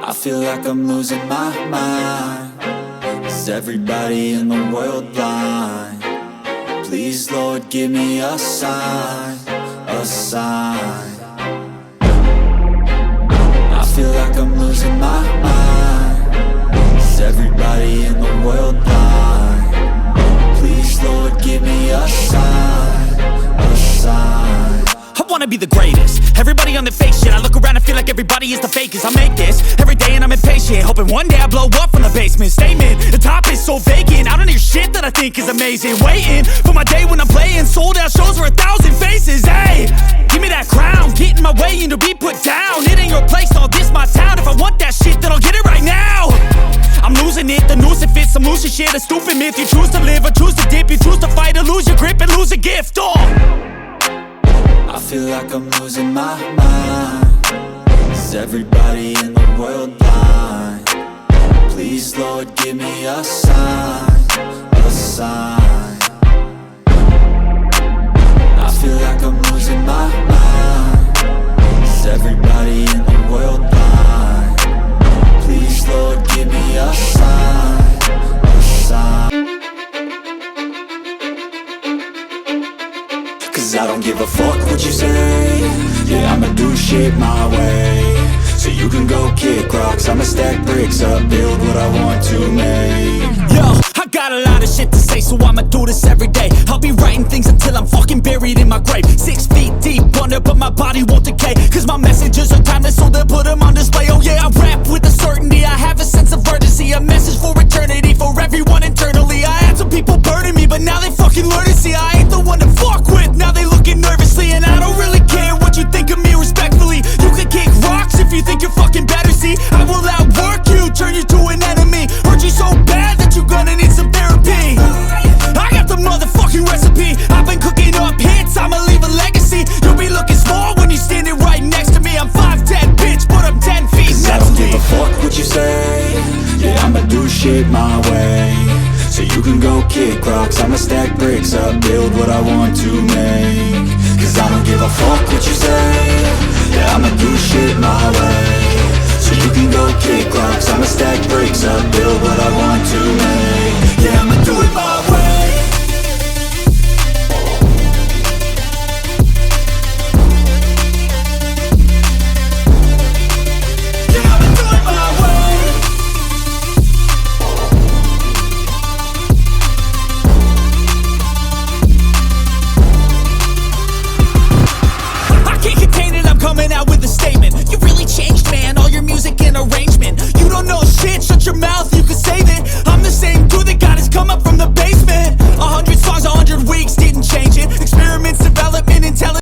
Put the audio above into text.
I feel like I'm losing my mind. Is everybody in the world blind? Please, Lord, give me a sign, a sign. I feel like I'm losing my mind. Is everybody in the world blind? Please, Lord, give me a sign, a sign. I wanna be the greatest. Everybody on the fake shit. I look around and feel like everybody is the fakest. I make this every day and I'm impatient, hoping one day I blow up from the basement. Statement, the top is so vacant. I don't hear shit that I think is amazing. Waiting for my day when I'm playing sold out shows for 1,000 faces. Hey, give me that crown, get in my way and to be put down. It ain't your place, all this my town. If I want that shit, then I'll get it right now. I'm losing it, the noose it fits. I'm losing shit, a stupid myth. You choose to live or choose to dip. You choose to fight or lose your grip and lose a gift. I feel like I'm losing my mind. Is everybody in the world blind? Please, Lord, give me a sign, a sign. I feel like I'm losing my mind. Is everybody in the world blind? Please, Lord, give me a sign, a sign. Cause I don't give a fuck what you say. Yeah, I'ma do shit my way. So you can go kick rocks, I'ma stack bricks up, build what I want to make. Yo, I got a lot of shit to say, so I'ma do this every day. I'll be writing things until I'm fucking buried in my grave. 6 feet deep under, but my body won't decay. Cause my messages are timeless, so they'll put them on display. Oh yeah, I rap with a certainty, I have a sense of urgency. A message for eternity, for everyone internally. I had some people burning me, but now they fucking learn to see I ain't the one to fuck with. Now they looking nervously, and I don't really care what you think of me respectfully. You can kick rocks if you think you're fucking better, see. I will outwork you, turn you to an enemy. Hurt you so bad that you're gonna need some therapy. I got the motherfucking recipe. I've been cooking up hits, I'ma leave a legacy. You'll be looking small when you're standing right next to me. I'm 5'10", bitch, but I'm 10 feet. Cause I don't give a fuck what you say. Yeah, I'ma do shit my way. So you can go kick rocks, I'ma stack bricks up, build what I want to make. Cause I don't give a fuck what you say. Yeah, I'ma do shit my